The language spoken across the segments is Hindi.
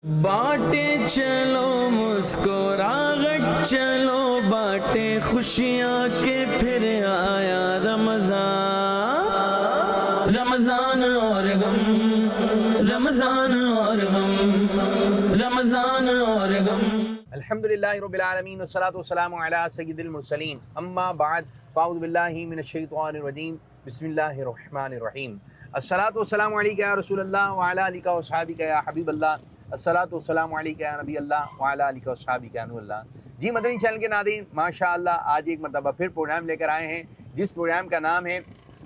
बाटे चलो मुस्कुराहट चलो बाटे खुशियाँ के फिर आया रमजान। रमजान और गम, रमजान और गम, रमजान और गम। अल्हम्दुलिल्लाहि रब्बिल आलमीन वस्सलातु वस्सलामु अला सय्यिदिल मुरसलीन अम्मा बाद फ़अऊज़ु बिल्लाहि मिनश शैतानिर रजीम बिस्मिल्लाहिर रहमानिर रहीम। अस्सलातु वस्सलामु अलैका या रसूलल्लाह व अला आलिका व अस्हाबिका या हबीबल्लाह। अस्सलातु वस्सलामु अलैका या नबी अल्लाह व अला आलिका व अस्हाबिका या नूरुल्लाह। जी मदनी चैनल के नाज़रीन, माशाअल्लाह आज एक मरतबा फिर प्रोग्राम लेकर आए हैं जिस प्रोग्राम का नाम है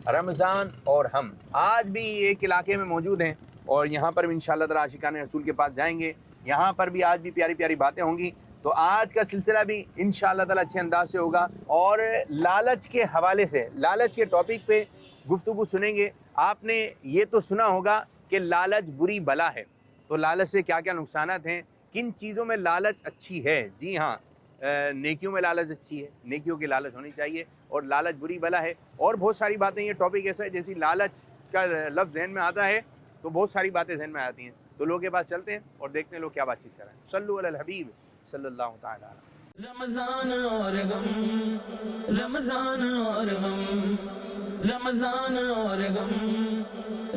रमज़ान और हम। आज भी एक इलाके में मौजूद हैं और यहाँ पर भी इंशाअल्लाह ताला आशिकाने रसूल के पास जाएंगे। यहाँ पर भी आज भी प्यारी प्यारी बातें होंगी। तो आज का सिलसिला भी इंशाअल्लाह ताला अच्छे अंदाज से होगा और लालच के हवाले से, लालच के टॉपिक पे गुफ्तगू सुनेंगे। आपने ये तो सुना होगा कि लालच बुरी बला है, तो लालच से क्या क्या नुकसानात हैं, किन चीज़ों में लालच अच्छी है। जी हाँ, नेकियों में लालच अच्छी है, नेकियों की लालच होनी चाहिए और लालच बुरी बला है। और बहुत सारी बातें, ये टॉपिक ऐसा है जैसी लालच का लफ्ज़ जहन में आता है तो बहुत सारी बातें जहन में आती हैं। तो लोगों के पास चलते हैं और देखते हैं लोग क्या बातचीत कर रहे हैं। सल्लु अलल हबीब सल्लल्लाहु तआला अलैहि। रमजान और गम, रमजान और गम, रमजान और गम,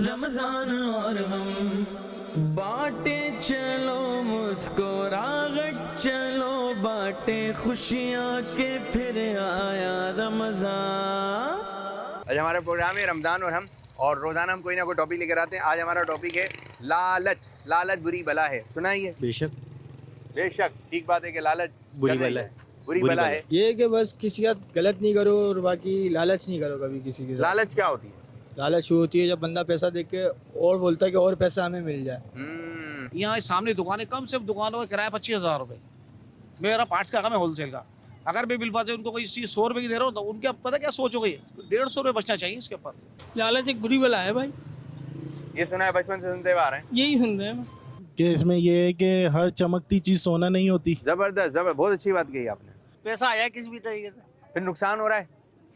रमजान और गम। बाटे चलो मुस्कुराहट चलो बाटे खुशियाँ के फिर आया रमजान। आज हमारा प्रोग्राम है रमज़ान और रोज़ाना हम कोई ना कोई टॉपिक लेकर आते हैं। आज हमारा टॉपिक है लालच। लालच बुरी बला है, सुना ही है? बेशक बेशक, ठीक बात है कि लालच बुरी बला है। बुरी बला है। ये है कि बस किसी का गलत नहीं करो और बाकी लालच नहीं करो कभी किसी के साथ। लालच क्या होती है? लालच वो होती है जब बंदा पैसा देख के और बोलता है कि और पैसा हमें मिल जाए। यहाँ सामने दुकान है, कम से कम दुकानों का किराया 25,000 रुपये। मेरा पार्ट्स का काम है होलसेल का। अगर मैं बिलफाज उनको कोई चीज़ 100 रुपये की दे रहा हूँ तो उनके पता क्या सोच हो गई है, 150 रुपये बचना चाहिए इसके ऊपर। लालच एक बुरी बला है भाई, ये सुना है, बचपन से सुनते हुए आ रहे हैं। यही सुन रहे हैं। कि इसमें ये है कि हर चमकती चीज सोना नहीं होती। जबरदस्त, बहुत अच्छी बात कही आपने। पैसा आया किसी भी तरीके से, फिर नुकसान हो रहा है।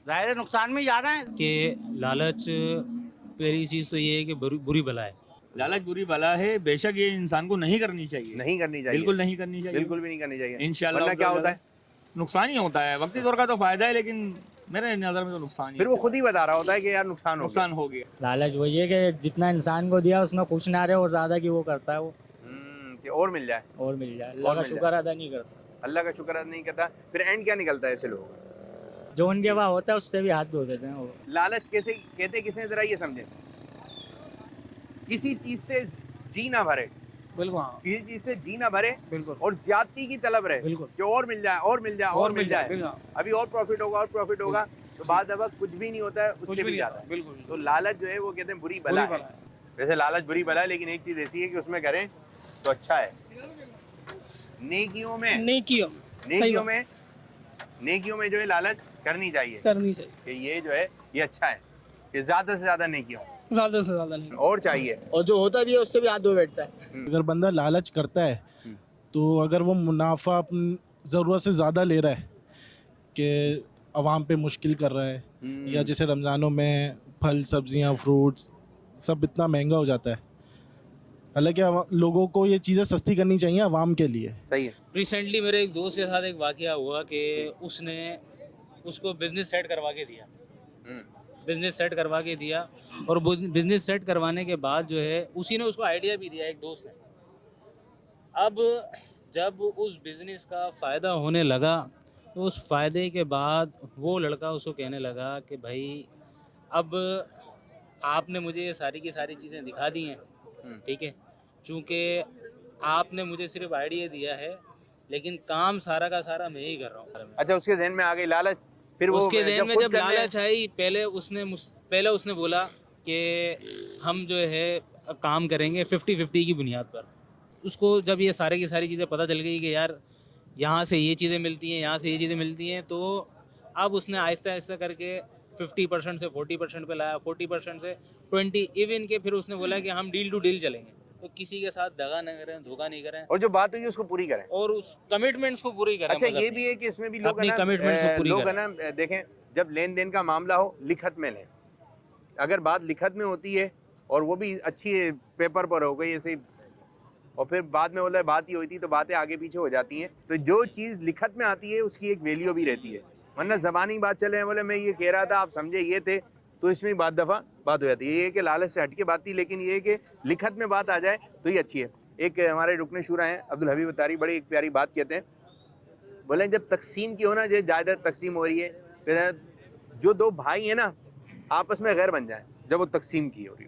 जाहिर है नुकसान में ज़्यादा है। कि लालच पहली चीज़ तो ये है कि बुरी बला है। लालच बुरी बला है, बेशक ये इंसान को नहीं करनी चाहिए, नहीं करनी चाहिए, बिल्कुल नहीं करनी चाहिए, बिल्कुल भी नहीं करनी चाहिए। इंशाल्लाह। वरना क्या होता है? नुकसान ही होता है। वक्ती तौर का तो फायदा है लेकिन मेरे नज़र में तो नुकसान ही फिर वो खुद ही बता रहा होता है कि यार नुकसान हो गया। लालच वही है कि जितना इंसान को दिया उसमें कुछ ना रहे और ज्यादा की वो करता है वो कि और मिल जाए, और मिल जाए। अल्लाह का शुक्र अदा नहीं करता। अल्लाह का शुक्र अदा नहीं करता। फिर एंड क्या निकलता है ऐसे लोगों का? जो उनके पास होता है उससे भी हाथ धो देते हैं वो। लालच कैसे कहते किसे, जरा ये समझे। किसी चीज से जी ना भरे, बिल्कुल हाँ, किसी चीज से जी ना भरे बिल्कुल। और ज्यादती की तलब रहे बिल्कुल। कि और मिल जाए, और मिल जाए, और मिल जाए, बिल्कुल। अभी और प्रॉफिट होगा, और प्रॉफिट होगा। तो बाद अब कुछ भी नहीं होता है, उससे भी ज्यादा है। बिल्कुल। तो लालच जो है वो कहते हैं बुरी बला है। वैसे लालच बुरी बला है, लेकिन एक चीज ऐसी है कि उसमें करें तो अच्छा है। नेकियों में जो है लालच करनी चाहिए कि ये जो है ये अच्छा है कि ज्यादा से ज्यादा नेकियों, ज्यादा से ज्यादा नहीं। और चाहिए। और जो होता भी है उससे भी हाथ धो बैठता है। अगर बंदा लालच करता है तो अगर वो मुनाफा अपनी ज़रूरत से ज़्यादा ले रहा है कि आवाम पे मुश्किल कर रहा है, या जैसे रमज़ानों में फल सब्जियां फ्रूट्स सब इतना महंगा हो जाता है। हालांकि लोगों को ये चीज़ें सस्ती करनी चाहिए आवाम के लिए। सही है। रिसेंटली मेरे एक दोस्त के साथ एक वाकया हुआ कि उसने उसको बिजनेस सेट करवा के दिया, और बिजनेस सेट करवाने के बाद जो है उसी ने उसको आइडिया भी दिया, एक दोस्त ने। अब जब उस बिज़नेस का फ़ायदा होने लगा तो उस फ़ायदे के बाद वो लड़का उसको कहने लगा कि भाई अब आपने मुझे ये सारी की सारी चीज़ें दिखा दी हैं, ठीक है, चूँकि आपने मुझे सिर्फ आइडिया दिया है लेकिन काम सारा का सारा मैं ही कर रहा हूँ। अच्छा, उसके ज़हन में आ गई लालच। फिर वो उसके ज़हन में जब लालच आई, पहले उसने बोला कि हम जो है काम करेंगे 50-50 की बुनियाद पर। उसको जब ये सारे की सारी चीज़ें पता चल गई कि यार यहाँ से ये चीज़ें मिलती हैं, यहाँ से ये चीज़ें मिलती हैं, तो अब उसने आहिस्ता आहिस्ता करके 50% से 40% पे लाया, 40% से 20, इवन के फिर उसने बोला कि हम डील टू डील चलेंगे, तो किसी के साथ दगा न करें, धोखा नहीं करें, और जो बात हुई उसको पूरी करें, और उस कमिटमेंट्स को पूरी करें। अच्छा, ये भी है कि इसमें भी लोग है ना देखें, जब लेन देन का मामला हो लिखत में लें। अगर बात लिखत में होती है और वो भी अच्छी पेपर पर हो गई, ऐसे और फिर बाद में बोला बात ही हुई थी, तो बातें आगे पीछे हो जाती हैं। तो जो चीज़ लिखत में आती है उसकी एक वैल्यू भी रहती है, वरना ज़बानी बात चले बोले मैं ये कह रहा था आप समझे ये थे, तो इसमें बात दफ़ा बात हो जाती है। ये कि लालच से हटके बात थी, लेकिन ये कि लिखत में बात आ जाए तो ये अच्छी है। एक हमारे रुकने शुरा हैं अब्दुल हबीब अतारी, बड़ी एक प्यारी बात कहते हैं, बोले जब तकसीम की हो ना, जो जायदाद तकसीम हो रही है, फिर जो दो भाई हैं ना आपस में गैर बन जाए, जब वो तकसीम की हो रही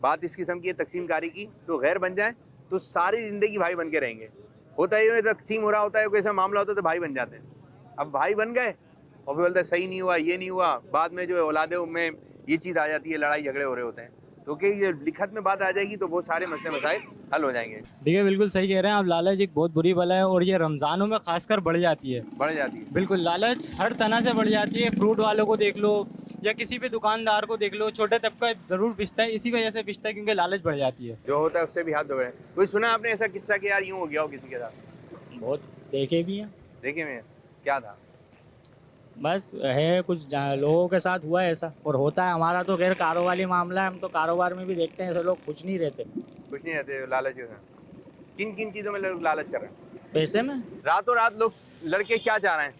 बात इस किस्म की है तकसीम कारी की, तो गैर बन जाए तो सारी ज़िंदगी भाई बन के रहेंगे। होता है तकसीम हो रहा होता है, कोई ऐसा मामला होता है तो भाई बन जाते हैं। अब भाई बन गए और फिर बोलते हैं सही नहीं हुआ, ये नहीं हुआ, बाद में जो है औलादे में ये चीज़ आ जाती है, लड़ाई झगड़े हो रहे होते हैं। तो कि ये लिखत में बात आ जाएगी तो बहुत सारे मसले मसाइल हल हो जाएंगे। ठीक है, बिल्कुल सही कह रहे हैं आप। लालच एक बहुत बुरी बला है और ये रमज़ानों में खासकर बढ़ जाती है। बढ़ जाती है बिल्कुल, लालच हर तरह से बढ़ जाती है। फ्रूट वालों को देख लो या किसी भी दुकानदार को देख लो, छोटे तबका ज़रूर पिसता है, इसी वजह से पिसता है क्योंकि लालच बढ़ जाती है। जो होता है उससे भी हाथ धो रहे। कोई सुना आपने ऐसा किस्सा कि यार यूँ हो गया हो किसी के साथ? बहुत देखे भी हैं। देखे मैं क्या था? बस है कुछ लोगों के साथ हुआ है ऐसा, और होता है। हमारा तो खैर कारोबारी मामला है, हम तो कारोबार में भी देखते हैं ऐसे लोग कुछ नहीं रहते। कुछ नहीं रहते लालच में। किन किन चीज़ों में लोग लालच कर रहे हैं? पैसे में रातों रात लोग लड़के क्या चाह रहे हैं,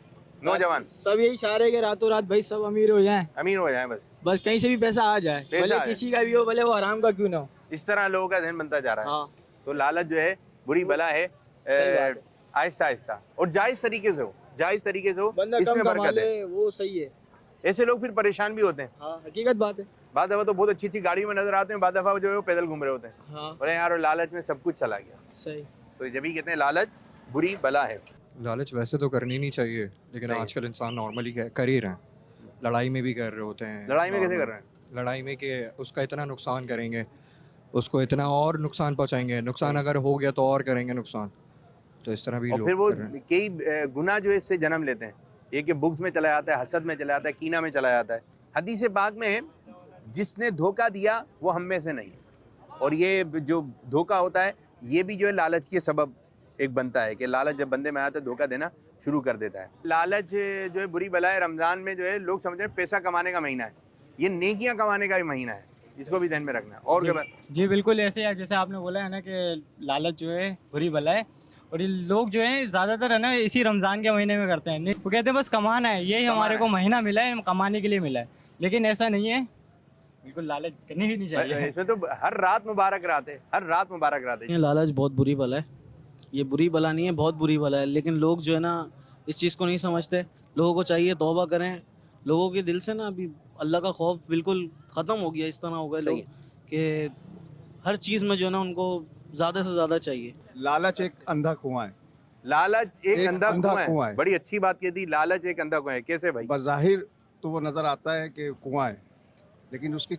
नौजवान सब यही चाह रहे हैं कि रातों रात भाई सब अमीर हो जाएं, अमीर हो जाए, बस बस कहीं से भी पैसा आ जाए, पैसा भले आए। किसी का भी हो, भले वो हराम का क्यों ना हो। इस तरह लोगों का ज़हन बनता जा रहा है। हाँ, तो लालच जो है बुरी बला है, सही बात है। आहिस्ता आहिस्ता और जायज़ तरीके से हो, जायज़ तरीके से हो, बंदा इसमें कम कमा बरकत है। ले वो सही है। ऐसे लोग फिर परेशान भी होते हैं। हाँ, हकीकत बात है। बाद दफ़ा तो बहुत अच्छी अच्छी गाड़ी में नजर आते हैं, बाद दफ़ा जो है वो पैदल घूम रहे होते हैं। हाँ, बोले यार लालच में सब कुछ चला गया। सही। तो जब भी कहते हैं लालच बुरी बला है। लालच वैसे तो करनी नहीं चाहिए, लेकिन सही है। आजकल इंसान नॉर्मली कर ही रहे हैं। लड़ाई में भी कर रहे होते हैं। लड़ाई में कैसे normal- कर रहे हैं? लड़ाई में कि उसका इतना नुकसान करेंगे, उसको इतना और नुकसान पहुंचाएंगे, नुकसान अगर हो गया तो और करेंगे नुकसान। तो इस तरह भी और लोग फिर वो कर रहे हैं। कई गुनाह जो है इससे जन्म लेते हैं। एक कि बुग़्ज़ में चला जाता है, हसद में चला जाता है, कीना में चला जाता है। हदीस पाक में है जिसने धोखा दिया वो हम में से नहीं है। और ये जो धोखा होता है ये भी जो है लालच के सबब एक बनता है कि लालच जब बंदे में आता है धोखा देना शुरू कर देता है। लालच जो है बुरी बला है। रमज़ान में जो है लोग समझ रहे हैं पैसा कमाने का महीना है, ये नेकियां कमाने का भी महीना है, इसको भी ध्यान में रखना है। और क्या जी बिल्कुल ऐसे है जैसे आपने बोला है ना कि लालच जो है बुरी बला है, और ये लोग जो है ज़्यादातर है ना इसी रमज़ान के महीने में करते हैं। नहीं, वो कहते हैं बस कमाना है, यही हमारे को महीना मिला है, कमाने के लिए मिला है, लेकिन ऐसा नहीं है। बिल्कुल लालच करनी भी नहीं चाहिए। इसमें तो हर रात मुबारक रात है, हर रात मुबारक रात है। ये लालच बहुत बुरी बला है, ये बुरी बला नहीं है, बहुत बुरी बला है। लेकिन लोग जो है ना इस चीज़ को नहीं समझते। लोगों को चाहिए तौबा करें। लोगों के दिल से ना अभी अल्लाह का खौफ बिल्कुल ख़त्म हो गया। इस तरह हो गए लोग कि हर चीज़ में जो है ना उनको ज़्यादा से ज़्यादा चाहिए। लालच एक अंधा कुआं है। लालच एक अंधा कुआं कुआं है। है। बड़ी अच्छी बात कह दी, लालच एक अंधा कुआं है। कैसे भाई? बज़ाहिर तो वो नज़र आता है कि कुआं है, लेकिन उसकी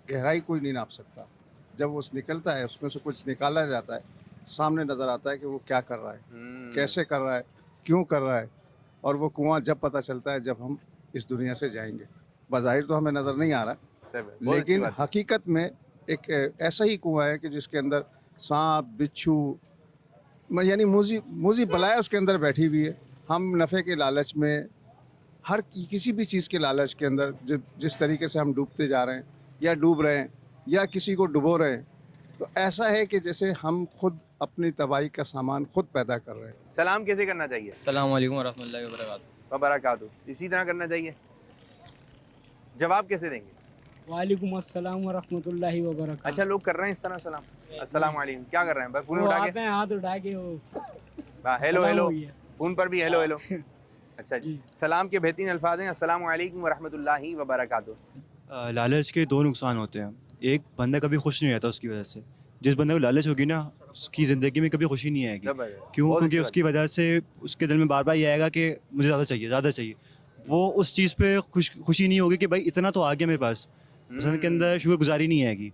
गहराई कोई नहीं नाप सकता। जब वो निकलता है उसमें से कुछ निकाला जाता है, सामने नज़र आता है कि वो क्या कर रहा है, कैसे कर रहा है, क्यों कर रहा है। और वो कुआं जब पता चलता है जब हम इस दुनिया से जाएंगे। बज़ाहिर तो हमें नज़र नहीं आ रहा, लेकिन हकीकत में एक ऐसा ही कुआं है कि जिसके अंदर सांप, बिच्छू, यानी मूजी बलाएं उसके अंदर बैठी हुई है। हम नफ़े के लालच में, हर किसी भी चीज़ के लालच के अंदर जिस तरीके से हम डूबते जा रहे हैं या डूब रहे हैं या किसी को डुबो रहे हैं, तो ऐसा है कि जैसे हम खुद अपनी तबाही का सामान खुद पैदा कर रहे हैं। सलाम कैसे करना चाहिए? अस्सलाम वालेकुम वरहमतुल्लाहि वबरकातुहू। वबरकातुहू। इसी तरह करना चाहिए। जवाब कैसे देंगे? वालेकुम अस्सलाम व रहमतुल्लाहि व बरकातहू। अच्छा लोग कर रहे हैं इस तरह सलाम, अस्सलाम वालेकुम। क्या कर रहे हैं भाई? फोन उठा के हाथ उठा के वो हेलो सलाम हेलो, हो गया। फोन पर भी हेलो हेलो। अच्छा जी, सलाम के बेहतरीन अल्फाज हैं अस्सलाम वालेकुम व रहमतुल्लाहि व बरकातहू। लालच के दो नुकसान होते हैं। एक, बंदा कभी खुश नहीं रहता उसकी वजह से। जिस बंदे को लालच होगी ना उसकी ज़िंदगी में कभी खुशी नहीं आएगी। क्यों? क्योंकि उसकी वजह से उसके दिल में बार बार ये आएगा कि मुझे ज़्यादा चाहिए, ज़्यादा चाहिए। वो उस चीज़ पे खुशी नहीं होगी कि भाई इतना तो आ गया मेरे पास, उसके अंदर शुक्रगुजारी नहीं आएगी।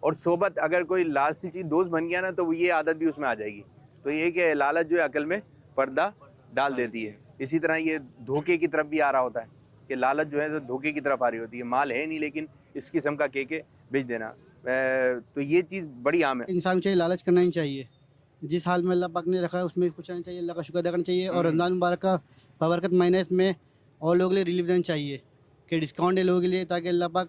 और सोबत अगर कोई लालची दोस्त बन गया ना तो वो ये आदत भी उसमें आ जाएगी। तो ये कि लालच जो है अकल में पर्दा डाल देती है। इसी तरह ये धोखे की तरफ भी आ रहा होता है कि लालच जो है तो धोखे की तरफ आ रही होती है। माल है नहीं लेकिन इस किस्म का के बेच देना, तो ये चीज़ बड़ी आम है। इंसान को चाहिए लालच करना ही चाहिए। जिस हाल में अल्लाह पाक ने रखा है उसमें खुश रहना चाहिए, अल्लाह का शुक्र अदा करना चाहिए। और रमज़ान मुबारक का बबरकत महीना, इसमें और लोगों के लिए रिलीफ देना चाहिए कि डिस्काउंट है लोगों के लिए, ताकि अल्लाह पाक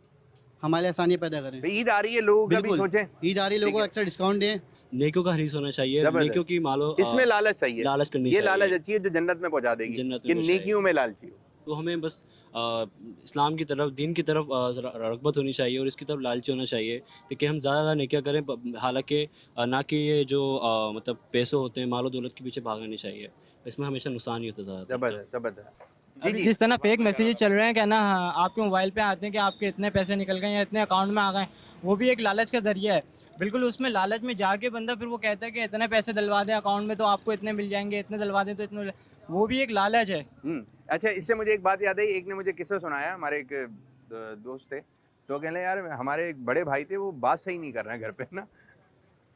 हमारे आसानी पैदा करें। ईद आ रही है, लोग अभी सोचें ईद आ रही है, लोगों को एक्स्ट्रा डिस्काउंट दें, नेकियों का हरीस होना चाहिए, जबरदस्त। नेकियों की मालो इसमें लालच सही है, लालच करनी ये चाहिए। लालच अच्छी है जो जन्नत में पहुंचा देगी, जन्नत में कि पहुंचाएगी। नेकियों में लालची हो। तो हमें बस इस्लाम की तरफ, दीन की तरफ रग़बत होनी चाहिए और इसकी तरफ लालची होना चाहिए कि हम ज़्यादा नेकियां करें, हालांकि ना कि ये जो मतलब पैसे होते हैं, मालो दौलत के पीछे भागना नहीं चाहिए, इसमें हमेशा नुकसान ही होता ज़्यादा। जबरदस्त जबरदस्त। अभी जिस तरह फेक मैसेजेस चल रहे हैं क्या ना, आपके मोबाइल पे आते हैं कि आपके इतने पैसे निकल गए या इतने अकाउंट में आ गए, वो भी एक लालच का जरिया है। बिल्कुल उसमें लालच में जाके बंदा फिर वो कहता है कि इतने पैसे डलवा दें अकाउंट में तो आपको इतने मिल जाएंगे, इतने डलवा दें तो इतने, वो भी एक लालच है। अच्छा, इससे मुझे एक बात याद आई, एक ने मुझे किस्सा सुनाया, हमारे एक दोस्त थे, तो कहने यार हमारे एक बड़े भाई थे, वो बात सही नहीं कर रहे हैं घर पे ना,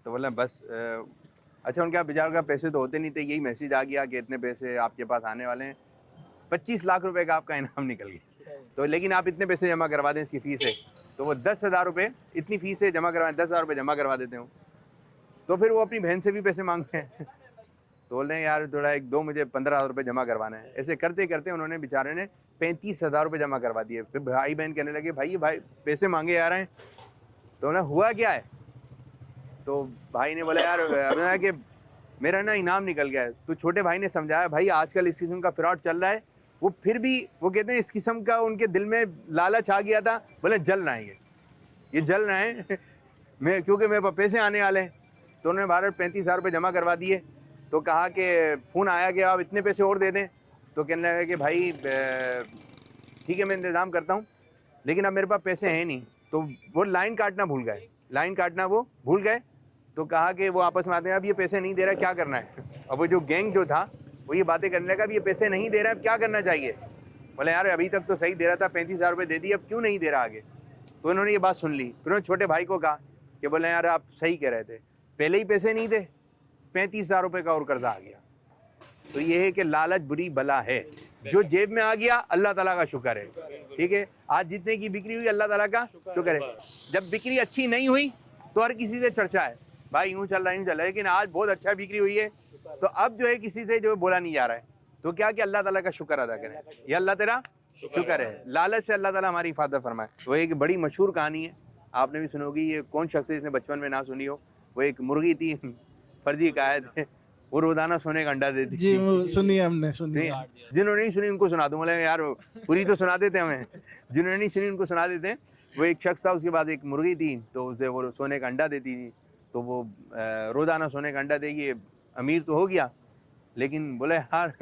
तो बोला बस अच्छा उनके बेचारों का पैसे तो होते नहीं थे, यही मैसेज आ गया कि इतने पैसे आपके पास आने वाले हैं, 25 लाख रुपए का आपका इनाम निकल गया, तो लेकिन आप इतने पैसे जमा करवा दें, इसकी फ़ीस है, तो वो 10,000 रुपये इतनी फ़ीस है जमा करवाएं, 10,000 रुपये जमा करवा देते हो, तो फिर वो अपनी बहन से भी पैसे मांगते हैं, तो बोल रहे हैं यार थोड़ा एक दो मुझे 15,000 रुपये जमा करवाना है। ऐसे करते करते उन्होंने बेचारे ने 35,000 रुपये जमा करवा दिए। फिर भाई बहन कहने लगे भाई ये भाई पैसे मांगे आ रहे हैं, तो ना हुआ क्या है, तो भाई ने बोला यार कि मेरा ना इनाम निकल गया है। तो छोटे भाई ने समझाया भाई आजकल इस किस्म का फ्रॉड चल रहा है, वो फिर भी वो कहते हैं इस किस्म का उनके दिल में लालच आ गया था, बोले जल रहे हैं ये जल रहे हैं मैं, क्योंकि मेरे पास पैसे आने वाले हैं, तो उन्होंने 35,000 रुपये जमा करवा दिए। तो कहा कि फ़ोन आया कि आप इतने पैसे और दे दें, तो कहने लगे कि भाई ठीक है मैं इंतज़ाम करता हूँ, लेकिन अब मेरे पास पैसे हैं नहीं, तो वो लाइन काटना भूल गए, तो कहा कि वो आपस में आते हैं अब ये पैसे नहीं दे रहा क्या करना है। अब वो जो गैंग जो था वो ये बातें करने लगा अब ये पैसे नहीं दे रहा है अब क्या करना चाहिए। बोले यार अभी तक तो सही दे रहा था, 35,000 रुपये दे दिए, अब क्यों नहीं दे रहा आगे। तो उन्होंने ये बात सुन ली, फिर उन्होंने छोटे भाई को कहा कि बोले यार आप सही कह रहे थे, पहले ही पैसे नहीं थे, 35,000 रुपये का और कर्जा आ गया। तो ये है कि लालच बुरी बला है, जो जेब में आ गया अल्लाह ताला का शुक्र है, ठीक है। आज जितने की बिक्री हुई अल्लाह ताला का शुक्र है। जब बिक्री अच्छी नहीं हुई तो हर किसी से चर्चा है, भाई यूँ चल रहा है, लेकिन आज बहुत अच्छा बिक्री हुई है, तो अब जो है किसी से जो बोला नहीं जा रहा है, तो क्या कि अल्लाह ताला का शुक्र अदा करें, ये अल्लाह तेरा शुक्र है। लालच से अल्लाह ताला हमारी हिफाजत फरमाए। वो एक बड़ी मशहूर कहानी है, आपने भी सुनी होगी, ये कौन शख्स है जिसने बचपन में ना सुनी हो। वो एक मुर्गी थी, फर्जी कायद है, वो रोजाना सोने का अंडा देती जी सुनी हमने सुनी। जिन्होंने नहीं सुनी उनको सुना दूँ, बोले यार पूरी तो सुना देते हमें, जिन्होंने नहीं सुनी उनको सुना देते हैं। वो एक शख्स था, उसके बाद एक मुर्गी थी, तो उसे वो सोने का अंडा देती थी, तो वो रोज़ाना सोने का अंडा देगी, अमीर तो हो गया, लेकिन बोले यार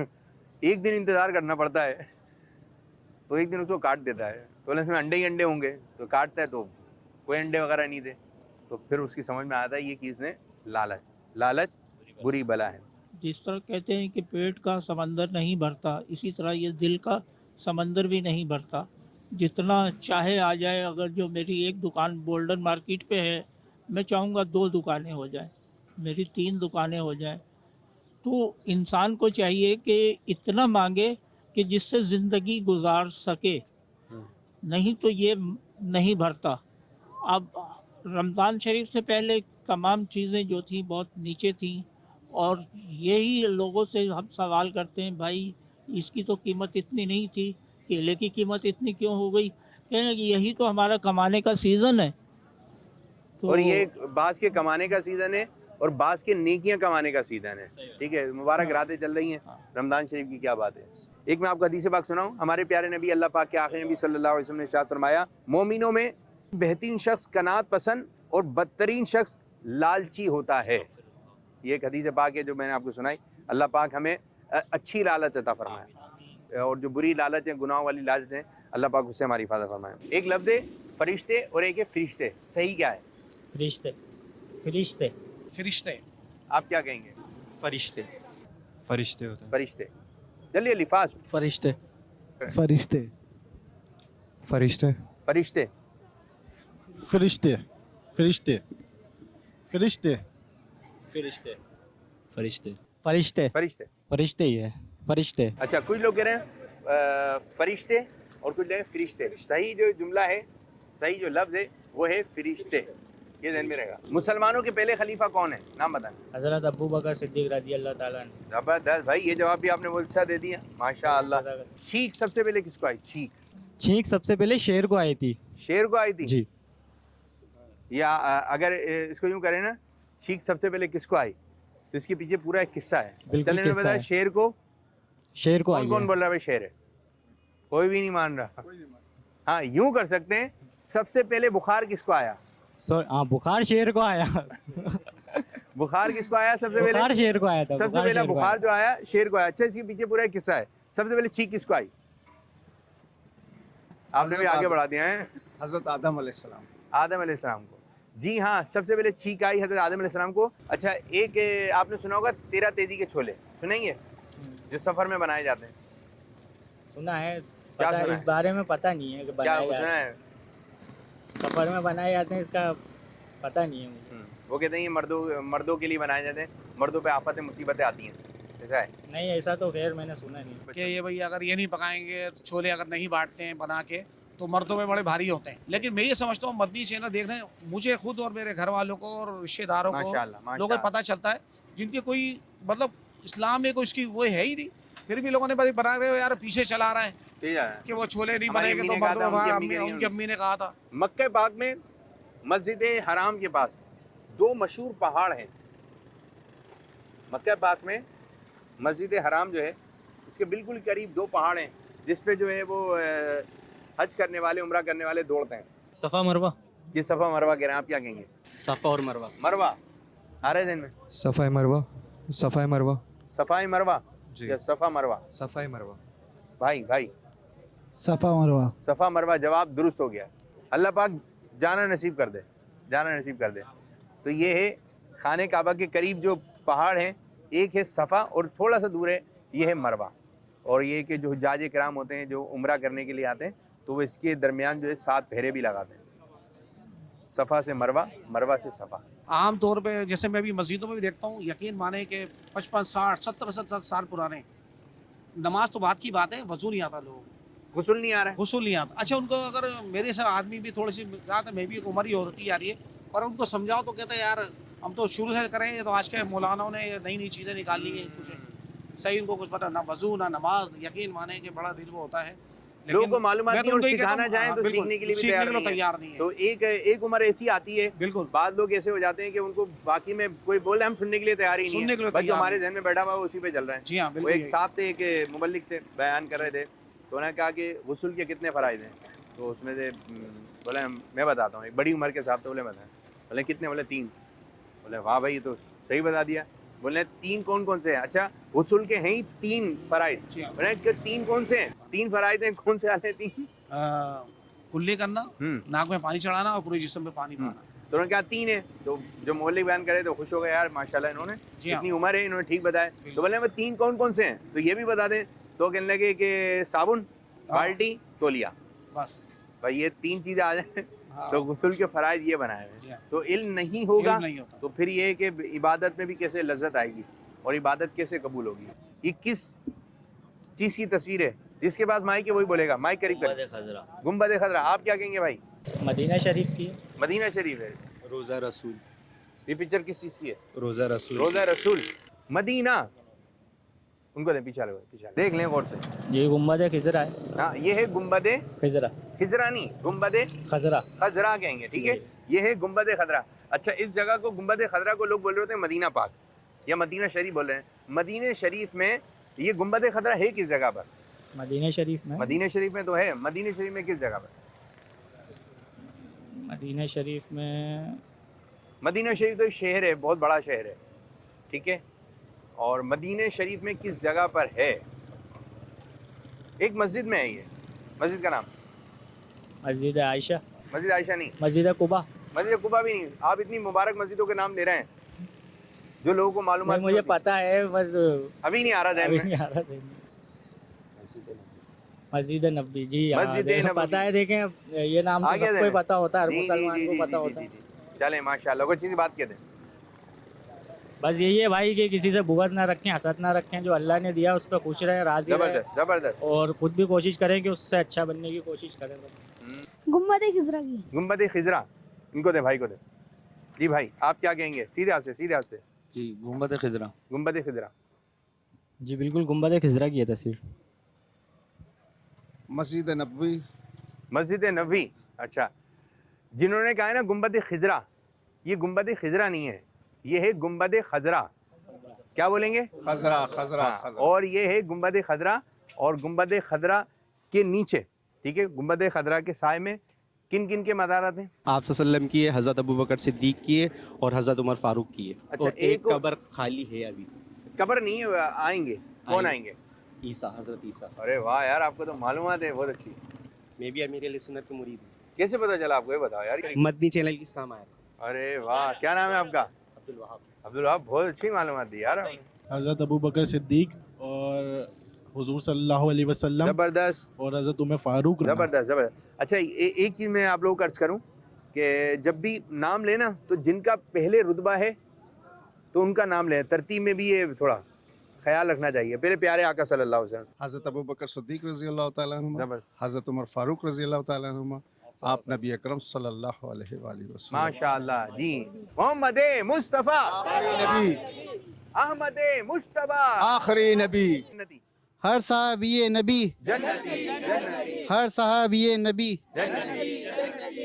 एक दिन इंतज़ार करना पड़ता है, तो एक दिन उसको काट देता है, तो बोले इसमें अंडे ही अंडे होंगे, तो काटता है तो कोई अंडे वगैरह नहीं दे, तो फिर उसकी समझ में आता है ये कि इसने लालच बुरी बला है। जिस तरह कहते हैं कि पेट का समंदर नहीं भरता, इसी तरह ये दिल का समंदर भी नहीं भरता। जितना चाहे आ जाए, अगर जो मेरी एक दुकान बोल्डन मार्केट पे है, मैं चाहूँगा 2 दुकानें हो जाएं, मेरी 3 दुकानें हो जाएं, तो इंसान को चाहिए कि इतना मांगे कि जिससे ज़िंदगी गुजार सके, नहीं तो ये नहीं भरता। अब रमज़ान शरीफ से पहले तमाम चीज़ें जो थी बहुत नीचे थी, और यही लोगों से हम सवाल करते हैं भाई इसकी तो कीमत इतनी नहीं थी, केले की कीमत इतनी क्यों हो गई। कहें कि यही तो हमारा कमाने का सीज़न है। तो और ये बास के कमाने का सीज़न है और बास के नेकियां कमाने का सीज़न है, ठीक है। मुबारक रातें चल रही हैं रमज़ान शरीफ की, क्या बात है। एक मैं आपको हदीस पाक सुनाऊं, हमारे प्यारे नबी अल्लाह पाक के आखिरी नबी सल्लल्लाहु अलैहि वसल्लम ने इरशाद फरमाया, मोमिनों में बेहतरीन शख्स कनात पसंद और बदतरीन शख्स लालची होता है। ये एक हदीस पाक है जो मैंने आपको सुनाई। अल्लाह पाक हमें अच्छी लालच अता फरमाए, और जो बुरी लालच है, गुनाह वाली लालच है, अल्लाह पाक उससे हमारी हिफाजत फरमाए। एक लफ्ज़ है फरिश्ते और एक है फरिश्ते, सही क्या है? फरिश्ते फरिश्ते फरिश्ते। आप क्या कहेंगे? फरिश्ते फरिश्ते होते हैं। फरिश्ते, जल्दी अल्फाज। फरिश्ते फरिश्ते फरिश्ते फरिश्ते फरिश्ते फरिश्ते फरिश्ते फरिश्ते फरिश्ते फरिश्ते फरिश्ते ही है, फरिश्ते। अच्छा, कुछ लोग कह रहे हैं फरिश्ते और कुछ लोग कह रहे हैं फरिश्ते। सही जो जुमला है, सही जो लफ्ज़ है वो है फरिश्ते, ये ध्यान में रहेगा। मुसलमानों के पहले खलीफा कौन है, नाम बताएं। हज़रत अबू बकर सिद्दीक़ रज़ी अल्लाह ताला अन्हु। जबरदस्त भाई, ये जवाब भी आपने बहुत अच्छा दे दिया, माशाअल्लाह। छींक सबसे पहले किसको आई? छींक सबसे पहले शेर को आई थी। शेर को आई थी जी। या अगर इसको यूँ करें ना छींक सबसे पहले किसको आई? तो इसके पीछे पूरा एक किस्सा है। बिल्कुल चलिए किस्सा बताया है। शेर को शेर को आई कौन है। बोल रहा है भाई शेर है? कोई भी नहीं मान रहा। हाँ यूं कर सकते हैं, सबसे पहले बुखार किसको आया? हाँ, बुखार शेर को आया। बुखार किसको आया सबसे पहले? बुखार शेर को आया था। सबसे पहले बुखार जो आया शेर को आया। अच्छा इसके पीछे पूरा एक किस्सा है। सबसे पहले छींक किसको आई? आपने भी आगे बढ़ा दिया है। हज़रत आदम अलैहिस्सलाम। आदम अलैहिस्सलाम को। जी हाँ, सबसे पहले छींक आई हज़रत आदम अलैहिस्सलाम को। अच्छा एक आपने सुना होगा 13 तेजी के छोले, सुनेंगे? जो सफ़र में बनाए जाते हैं। सुना है, क्या पता सुना इस है? बारे में पता नहीं है कि क्या बनाए सुना जाते है? हैं। सफ़र में बनाए जाते हैं, इसका पता नहीं है मुझे। वो कहते हैं ये मर्दों के लिए बनाए जाते हैं, मर्दों पे आफतें मुसीबतें आती हैं, ऐसा है। नहीं, ऐसा तो खैर मैंने सुना नहीं। कि ये भाई अगर ये नहीं पकाएंगे, छोले अगर नहीं बांटते हैं बना के, तो मर्दों में बड़े भारी होते हैं। लेकिन मैं ये समझता हूँ मदनी चैनल देखने मुझे खुद और मेरे घर वालों को और रिश्तेदारों को माशाल्लाह, लोगों को पता चलता है जिनके कोई मतलब इस्लाम में कोई उसकी वो है ही नहीं, फिर भी लोगों ने बना रहे हो यार, पीछे चला रहा है ठीक है। कि वो छोले नहीं हमारी बनेंगे तो अम्मी ने कहा था, मर्दों उनकी अम्मी उनकी अम्मी ने कहा था। मक्के पाक में मस्जिद हराम के पास 2 मशहूर पहाड़ हैं। मक्के पाक में मस्जिद हराम जो है उसके बिल्कुल करीब 2 पहाड़ हैं जिस पे जो है वो हज करने वाले, उम्रा करने वाले दौड़ते हैं। सफ़ा मरवा। ये सफ़ा मरवा कह रहे हैं, आप क्या कहेंगे? सफ़ा और मरवा। मरवा आ रहे दिन में सफ़ाई मरवा, सफ़ाई मरवा, सफ़ाई मरवा जी। या सफ़ा मरवा? सफ़ाई मरवा। भाई सफ़ा मरवा। सफ़ा मरवा जवाब दुरुस्त हो गया। अल्लाह पाक जाना नसीब कर दे, जाना नसीब कर दे। तो ये है खाने काबा के करीब जो पहाड़ हैं, एक है सफ़ा और थोड़ा सा दूर है ये है मरवा। और ये कि जो हुज्जाज किराम होते हैं जो उम्रा करने के लिए आते हैं तो वो इसके दरमियान जो है 7 फेरे भी लगाते हैं। सफ़ा से मरवा, मरवा से सफ़ा। आम तौर पे जैसे मैं भी मस्जिदों में भी देखता हूँ, यकीन माने कि 55, 60, 70 साल पुराने, नमाज तो बात की बात है, वजू नहीं आता लोगों को, गुस्ल नहीं आ रहा है। गुस्ल नहीं आता। अच्छा उनको अगर मेरे से आदमी भी थोड़ी सी बात है, मैं भी एक उम्र ही होती आ रही है, पर उनको समझाओ तो कहते हैं यार हम तो शुरू से करें, तो आज के मौलानाओं ने नई नई चीज़ें निकाली हैं, कुछ सही उनको कुछ पता ना वजू ना नमाज। यकीन माने कि बड़ा दिल वो होता है, लोगों को मालूमात मैं नहीं तो और उनको ही कहता सिखाना हूँ, चाहें हाँ, तो बिल्कुल, सीखने के लिए भी सीखने के लिए तैयार तैयार नहीं नहीं है। है। तो एक उम्र ऐसी आती है, बिल्कुल बाद लोग ऐसे हो जाते हैं कि उनको बाकी में कोई बोल रहे हम सुनने के लिए तैयार ही नहीं सुनने के लिए है, बस जो तैयार हमारे नहीं। जहन में बैठा हुआ है उसी पे चल रहा है। जी हाँ, वो बिल्कुल एक यही। साहब थे, एक मुबल्लिग थे, बयान कर रहे थे, तो उन्होंने कहा कि गुस्ल के कितने फ़राइज़ हैं? तो उसमें से बोले मैं बताता हूँ, एक बड़ी उम्र के साहब थे, बोले बताएं। बोले कितने? बोले 3। बोले वाह भाई तो सही बता दिया। बोले 3 कौन कौन से हैं? अच्छा गुस्ल के हैं ही 3 फ़राइज़। बोले 3 कौन से हैं? 3 फ़राइज़ हैं, कौन से आते हैं 3? कुल्ली करना, नाक में पानी चढ़ाना और पूरे जिस्म पे पानी पाना। तो उन्होंने कहा 3 है। तो जो मोहल्ले बयान करे तो खुश हो गए, यार माशाल्लाह इन्होंने जी हाँ। इतनी उम्र है, इन्होंने ठीक बताया। तो बोले मैं 3 कौन कौन से हैं तो ये भी बता दें। तो कहने लगे कि साबुन, बाल्टी, तौलिया, बस भाई ये 3 चीज़ें आ जाए तो गुस्ल के फ़राइज़ ये बनाए जी हुए। हाँ। तो इल्म नहीं होगा इल्म नहीं होता। तो फिर ये है कि इबादत में भी कैसे लज्जत आएगी और इबादत कैसे कबूल होगी। ये किस चीज़ की तस्वीर है? जिसके पास माइक है वही बोलेगा, माइक करीब कर। गुंबद खजरा। आप क्या कहेंगे भाई? मदीना शरीफ की। मदीना शरीफ है। रोज़ा रसूल। ये पिक्चर किस चीज़ की है? रोज़ा रसूल। रोज़ा रसूल। मदीना उनको दे, पीछे देख लें गौर से। ये गुम्बद खिजरा है। हाँ ये है गुंबद खिजरा। खिजरा नहीं, गुंबद खजरा। खजरा कहेंगे, ठीक है। ये है गुंबद खजरा। अच्छा इस जगह को गुंबद खजरा को लोग बोल रहे होते हैं मदीना पाक या मदीना शरीफ बोल रहे हैं। मदीना शरीफ में ये गुंबद खजरा है किस जगह पर? मदीना शरीफ में। मदीना शरीफ में तो है। मदीना शरीफ में किस जगह पर? मदीना शरीफ में। मदीना शरीफ तो एक शहर है, बहुत बड़ा शहर है, ठीक है। और मदीना शरीफ में किस जगह पर है? एक मस्जिद में है ये। मस्जिद का नाम? मस्जिद आयशा। मस्जिद आयशा नहीं, मस्जिद कुबा। मस्जिद कुबा भी नहीं। आप इतनी मुबारक मस्जिदों के नाम ले रहे हैं जो लोगों को मालूम मुझे पता है, बस अभी नहीं आ रहा ध्यान में। नहीं आ रहा ध्यान में। मस्जिद नबी। जी हाँ, मस्जिद देखो, नबवी। पता है, देखें ये नाम तो आगे सबको दें। ही पता होता है, हर जी, जी, मुसलमान जी, को जी, पता जी, होता जी, है। जी। चलें माशाल्लाह, कोई चीज़ बात कह दें। बस यही है भाई कि किसी से बुगत ना रखें, हसद ना रखें, जो अल्लाह ने दिया उस पर खुश रहें, राजी रहें, जबरदस्त जबरदस्त। और खुद भी कोशिश करें कि उससे अच्छा बनने की कोशिश करें। गुम्बद खिजरा की। गुंबद खिजरा इनको दे, भाई को दे। जी भाई आप क्या कहेंगे? सीधे हाथ से, सीधे हाथ से। जी गुंबद खिजरा। गुंबद खिजरा। जी बिल्कुल गुम्बद खिजरा की है तस्वीर। मस्जिद नबवी। मस्जिद नबवी। अच्छा जिन्होंने कहा है ना गुंबद खिजरा, ये गुंबद खिजरा नहीं है, ये है गुंबद खजरा। क्या बोलेंगे? खजरा खजरा हाँ, खजरा। और ये है गुंबद खजरा। और गुंबद खजरा के नीचे, ठीक है, गुंबद खजरा के साए में किन किन के मज़ारात हैं? आप सल्लम की है, हज़रत अबू बकर सिद्दीक की है और हज़रत उमर फारूक की है। अच्छा, और एक कब्र खाली है अभी। कब्र नहीं है, आएंगे। कौन आएंगे? ईसा, हज़रत ईसा। अरे वाह यार, आपको तो मालूमात है बहुत अच्छी। मैं भी अमीर अहले सुन्नत का मुरीद हूँ। कैसे पता चला आपको, ये बताओ यार। मदनी चैनल की काम आया। अरे वाह, क्या नाम है आपका? अब्दुल वहाब। अब्दुल वहाब, बहुत अच्छी मालूमात दी यार। हज़रत अबू बकर सिद्दीक और हुजूर सल्लल्लाहु अलैहि वसल्लम, जबरदस्त। और हज़रत उमर फारूक। जबरदस्त जबरदस्त। अच्छा, एक चीज़ मैं आप लोगों को अर्ज करूं कि जब भी नाम लेना तो जिनका पहले रुतबा है तो उनका नाम लें। तरतीब में भी ये थोड़ा ख्याल रखना चाहिए। पहले प्यारे आका सल्लल्लाहु अलैहि वसल्लम। हज़रत अबू बकर सिद्दीक रज़ी अल्लाह तआला अन्हु, हज़रत उमर फारूक रज़ी अल्लाह तआला अन्हु, आप नबी अकरम सल्लल्लाहु अलैहि वसल्लम। माशाअल्लाह जी। मोहम्मद मुस्तफ़ा नबी, अहमद मुश्तबा आखिरी नबी, हर साहबी नबी जन्नती जन्नती, हर साहबी नबी।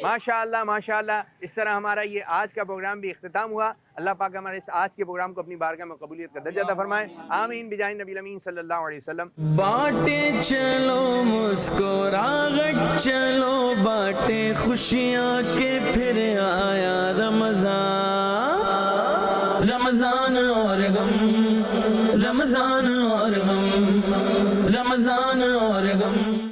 माशाअल्लाह माशाअल्लाह। इस तरह हमारा ये आज का प्रोग्राम भी इख्तिताम हुआ। अल्लाह पाक हमारे इस आज के प्रोग्राम को अपनी बारगाह में कबूलियत का दर्जा अता फरमाए। आमीन बिजाहि नबी अमीन सल्लल्लाहु अलैहि वसल्लम। बाटे चलो मुस्कुराहट चलो बाटे खुशियाँ के फिर आया रमजान। रमजान और गम, रमजान और गम, रमजान और गम।